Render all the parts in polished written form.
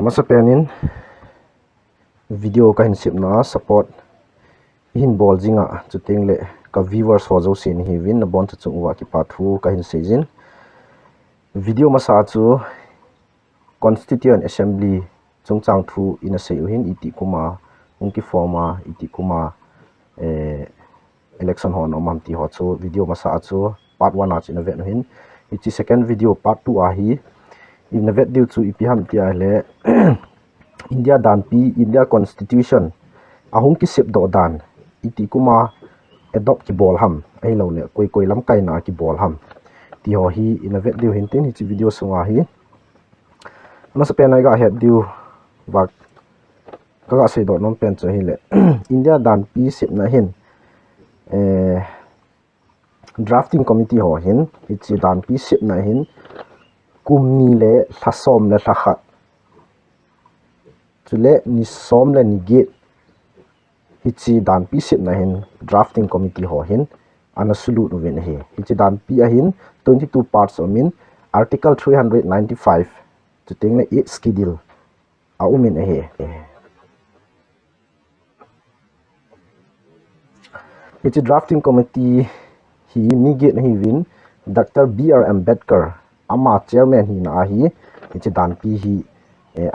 masa penin video kahin sip na support hin ball jinga chuting le ka viewers ho zo sin hi win na bon chu chungwa ki pathu kahin sejin video masa chu constituent assembly chungchang thu in a sei hin iti kuma ungki forma iti kuma election hon omam ti ho chu video masa chu part 1 a china vet hin ichi second video part 2 a hi in a vet diu chu ipi ham ti a le India dan pi India constitution ahung ki sep do dan iti kuma adopt ki bol ham ai lo le koi lam kai na ki bol ham ti ho hi in a vet diu hin tin hi chi video sunga hi na sa pen ai ga het diu wa ka ga se do non pen cho hi le India dan pi sep na hin drafting committee ho hin ichi dan pi sep na hin kumni le thasom le thakhat chule ni som le ni gate hichi dan pi sip na hin drafting committee ho hin ana sulu no ven he hichi dan pi a hin 22 parts omin article 395 to ting le 8 schedule a umin he hichi drafting committee hi ni gate hi win Dr. B.R. Ambedkar ama chairman hi na hi hichi dan pi hi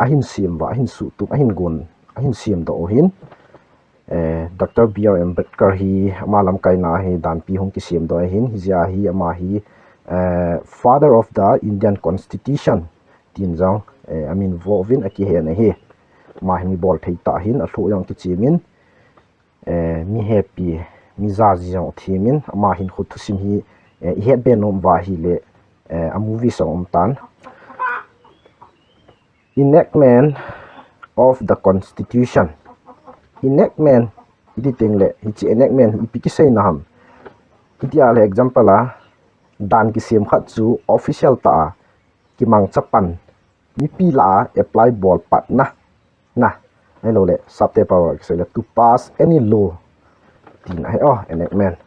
ahin siam wa ahin su tu ahin gon ahin siam do hin Dr. B.R. Ambedkar hi amalam kai na hi dan pi hong ki siam do hin hizia hi ama hi father of the Indian constitution tin jang I mean vovin aki he na he ma hi bol thei ta hin a thu yang ki chimin mi happy mi za ji jang thimin ama hin khu thu sim hi he benom wa hi le a movie song tan enactment of the constitution enactment iti tingle hichi enactment ipiki sei na ham iti al example a dan ki sem khat chu official ta ki mang chapan mi pi la apply ball pat na hello le sabte power sei le to pass any law tin ai enactment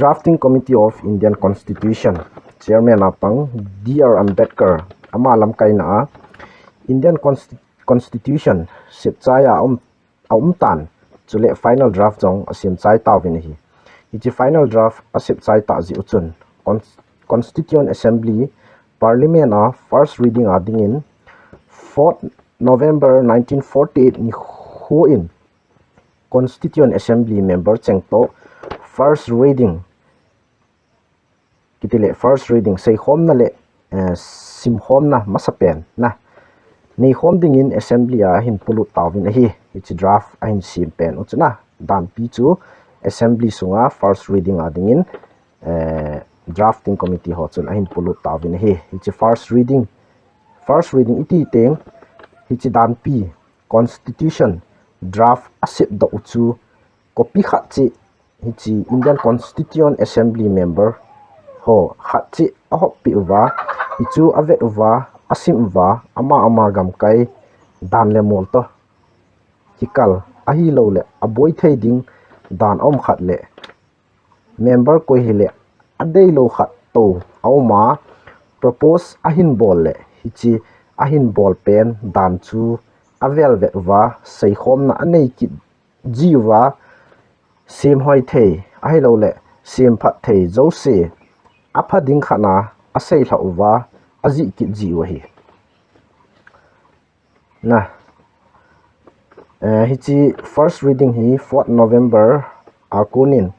drafting committee of Indian constitution chairman apang D.R. Ambedkar amalam kaina Indian constitution sip chaya tan chule final draft jong asim chai ta vin hi ichi final draft asip chai ta ji uchun constituent assembly parliament a first reading a ding in 4th November 1948 ni ho in constituent assembly member chengto first reading kitile first reading sei hom na le sim hom na masapen na nei hom ding in assembly a hin pulu tawin hi it's draft a hin sim pen uchna dan pi chu assembly sunga first reading a ding in drafting committee ho chun a hin pulu tawin hi it's first reading iti teng hichi dan pi constitution draft asip do uchu copy khat chi hichi Indian constituent assembly member ho khachi ahop pi wa ichu avet wa asim wa ama gam kai dan le mol to hikal ahi lo le aboi thei ding dan om khat le member ko hile adei lo khat to auma propose ahin bol le hichi ahin bol pen dan chu avel ve wa sei khom na anei ki jiwa sim hoi thei ahi lo le sim phat thei zo se apha ding khana asei thauwa aji ki jiwa hi na hichi first reading hi 4th November akunin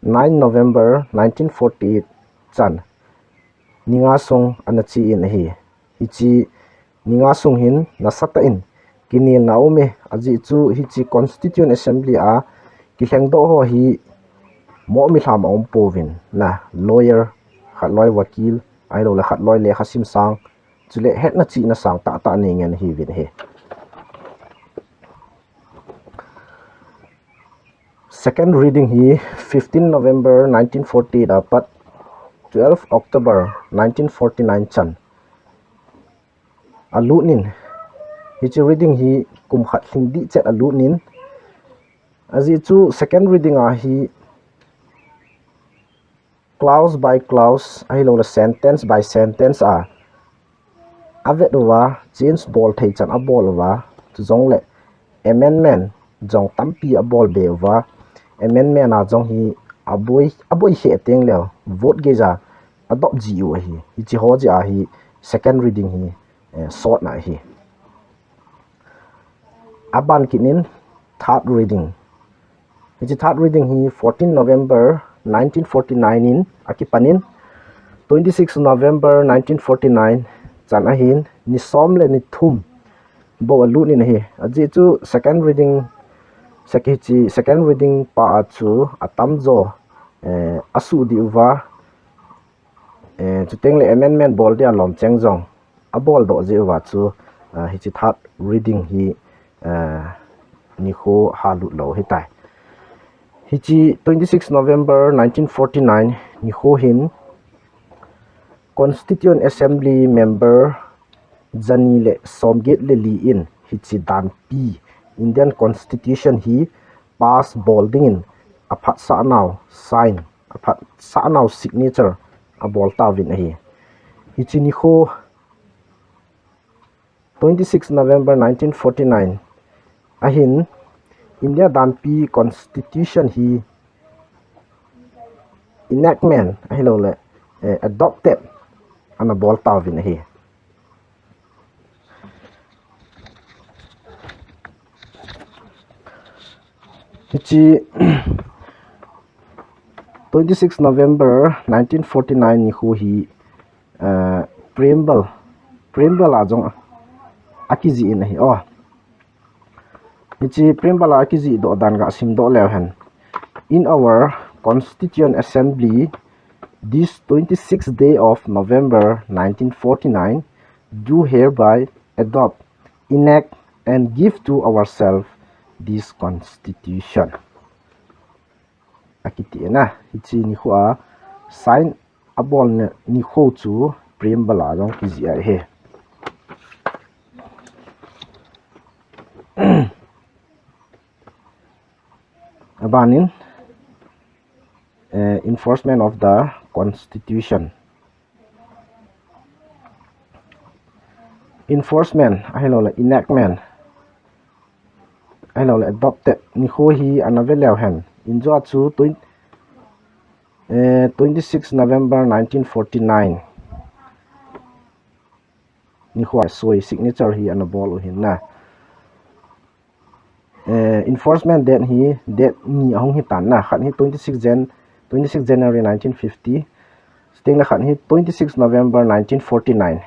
9 November 1948 chan ninga song anachi in hi hichi ninga song hin nasata in kinil naume aji chu hichi constituent assembly a ki hlengdo ho hi mo mi thlam om povin na lawyer khatloi wakil ai lo la khatloi le khasim sang chule het na chi na sang ta ne ngen hi vin he second reading hi 15 November 1948 apat 12 October 1949 chan alunin hichi reading hi kum khat hindi chet alunin aji chu second reading a hi clause by clause ai lo la sentence by sentence avet wa change bol thei chan a bol wa chu jong le amendment jong tampi a bol be wa amendment a jong hi aboi he teng le vote ge ja adopt gu hi chi ho ja hi second reading hi short na hi aban kinin third reading hi third reading hi 14 November 1949 in akipanin 26 November 1949 chan ahin ni som le ni thum bo alu ni hi aji chu second reading second reading pa chu atam zo asu di uwa chu tengle amendment bol dia lom cheng jong a bol do je wa chu hi chi third reading hi ni kho halu lo hi tai hi chi 26 November 1949 ni kho hin Constituent Assembly member Jani le Somget le li in hi chi dan pi Indian Constitution hi pass bolding in aphat sa now sign aphat sa now signature a bol ta vin hi hi chi ni kho 26 November 1949 ahin India dan pi Constitution hi enactment ahilo le adopted ana bol ta vin hi Hichi 26 November 1949 ni hu hi preamble ajong akiji in hi hichi preamble akiji do dan ga sim do le han in our Constituent Assembly this 26th day of November 1949 do hereby adopt, enact and give to ourselves this constitution akiti na hichi ni kho sign abol ni kho chu preamble ajong kiji he abanin enforcement of the constitution enforcement ahilo la enactment ahilo la adopted ni kho hi anavel han injo chu 26 November 1949 ni kho soi signature hi anabol hin na enforcement date hi date ni ahong hi tan na khan hi 26 January 1950 sting la khan hi 26 November 1949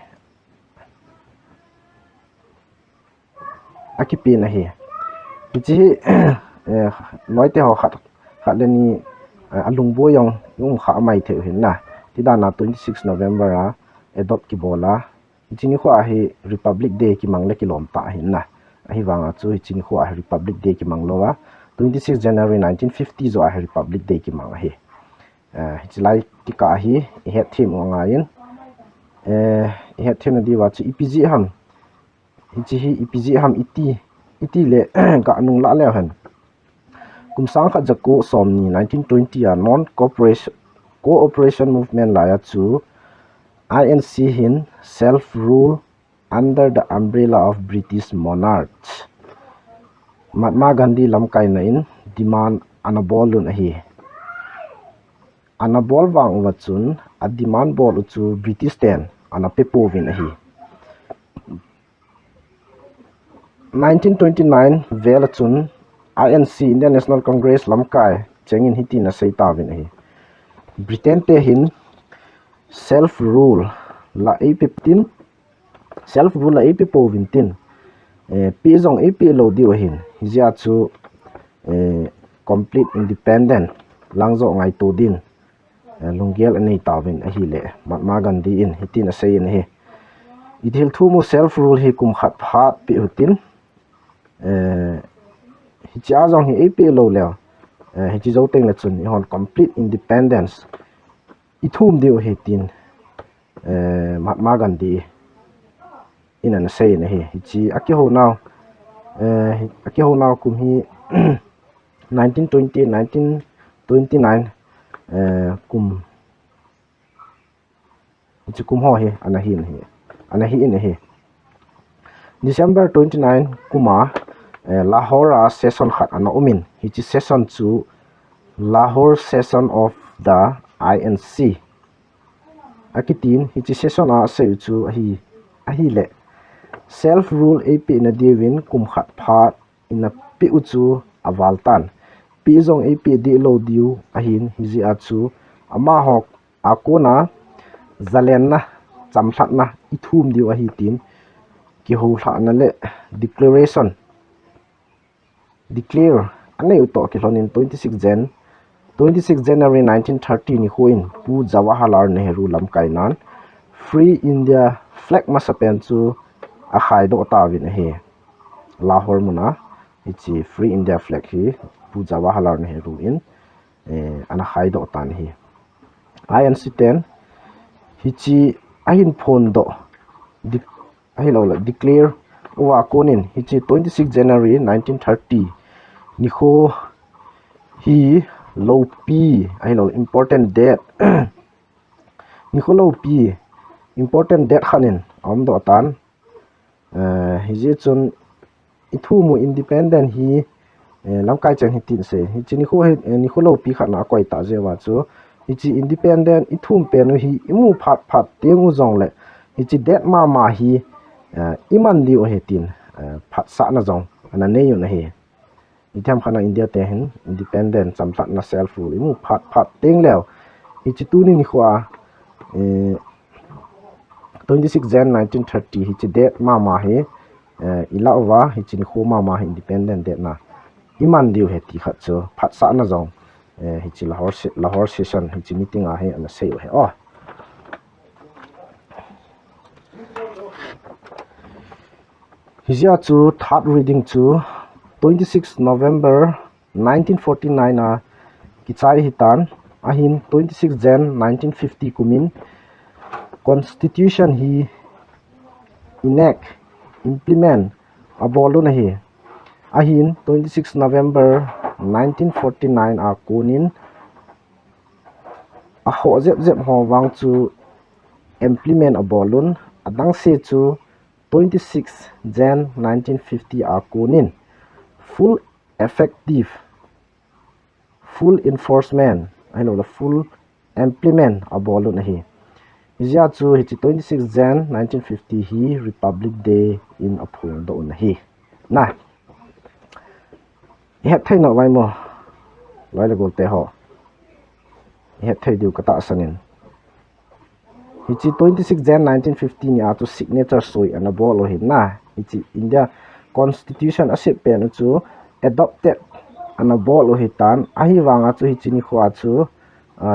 akipi na hi chi noite ho khat leni alungbo yung kha mai the hin na tidana 26 November adopt ki bola chini kho hi Republic Day ki mangle ki lom ta hin na ahi wanga chu chini kho Republic Day ki manglo wa 26 January 1950 zo Republic Day ki mang hi chilai ki ka hi he thim nga yin he thim di wa chu EPG ham hi EPG ham iti le ga nung la le han kumsang kha jakku somni 1920 non cooperation movement la ya chu INC hin self rule under the umbrella of British monarchs Mahatma Gandhi lamkai na in demand anabolun hi anabol wang wachun a demand bol chu British ten anapepovin hi 1929 velachun INC Indian National Congress lamkai chengin hiti na seitawin hi Britain te hin self rule la 15 self rule la povin tin pi zong ap lo di hin hizia chu complete independent langzo ngai to din lungial anei tawin a hi le Mahatma Gandhi in hitin a sei in hi idhil thu mu self rule hi kum khat phat pi hutin hi cha jong hi ap lo le hi chi zo teng le chun hi hon complete independence I thum diu hi tin Mahatma Gandhi in an say in hi chi akiho now kum hi 1920 1929 kum chu kum ho hi anahi in hi December 29 kuma Lahore session khat ana umin hi chi session chu Lahore session of the INC akitin hi chi session a se chu hi le self rule ap na diwin kum khat phat in a pi uchu awaltan pi zong ap di lo diu ahin hi ji achu ama hok akona zalen na chamthat na ithum diu a hi tin ki ho thla na le declare anei uto ki lonin 26 January 1930 ni huin pu Jawaharlal Nehru lam kainan free India flag masapen chu a khai do ta win he Lahore muna ichi free India flag hi pu Jawaharlal Nehru in ana khai do tan hi INC 10 hichi ahin phone do ahilo declare wa konin hichi 26 January 1930 nikho hi low p ahilo important date nikho low p important date khanin om do tan hiji chun ithumu independent hi lamkai chang hitin se hichi nikho low p khana koi ta je wa chu hichi independent ithum penu hi imu phat tengu jong le hichi date ma hi iman di o hetin phat sa na jong ana ne yu na hi itham khana India te hin independent chamthat na self rule imu phat teng lew hichi tu ni khwa 26 Jan 1930 hichi date ma hi ilawa hichi ni khoma ma independent date na iman diu heti khat chu phat sa na jong hichi Lahore session hichi meeting a he ana sei he hizia chu third reading chu 26 November 1949 a kichai hitan ahin 26 Jan 1950 kumin constitution hi implement abolun hi ahin 26 November 1949 a kunin a ho zep ho wang chu implement abolun adang se chu 26 Jan 1950 a kunin full effective full enforcement aino la full implement abolun hi izia chu hi 26 Jan 1950 hi Republic Day in aphung do na hi na he thaina wai mo loi le golte ho he thai diu kata sanin hi 26 Jan 1950 ni a chu signature soi ana bol hi na hi India constitution asip pen chu adopted ana bol hi tan ahi wanga chu hi chini khwa chu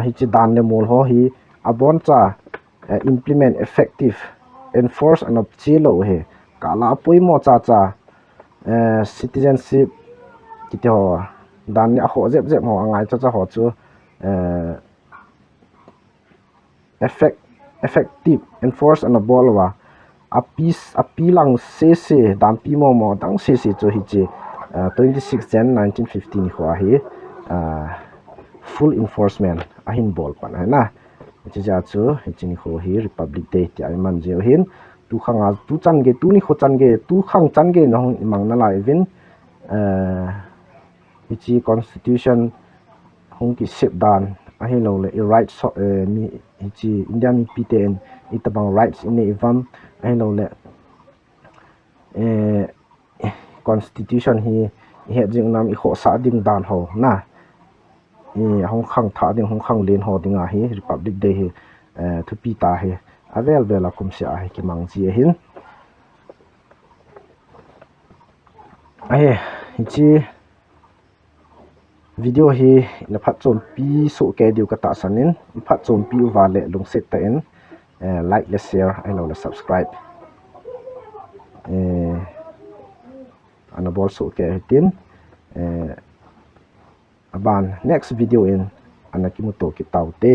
hi chi dan le mol ho hi abon cha implement effective enforce an chilo he kala poimo cha citizenship kite ho dan ne ho zep ho angai cha ho chu effective enforce an bolwa apilang se dan pi mo dang se chu hi chi 26 Jan 1950 ni khwa hi full enforcement ahin bol pan na cha chu chini kho hi Republic Day ti ai man je hin tu khanga tu chan ge tu ni kho chan ge tu khang chan ge no mang na lai vin hi constitution hong ki sep dan a hi lo le right so mi hi India mi piten itabang rights in evam a hi lo le constitution hi he jing nam i kho sa ding dan ho na hong khang tha ding hong khang len ho dinga hi Republic Day hi thupi ta hi avel bela kum sia hi ki mang chi hin hi video hi na phat chom pi so ke diu ka ta sanin i phat chom pi wa le lung set ta en like le share ai lo le subscribe anabol so ke tin aban next video in anakimuto ki taute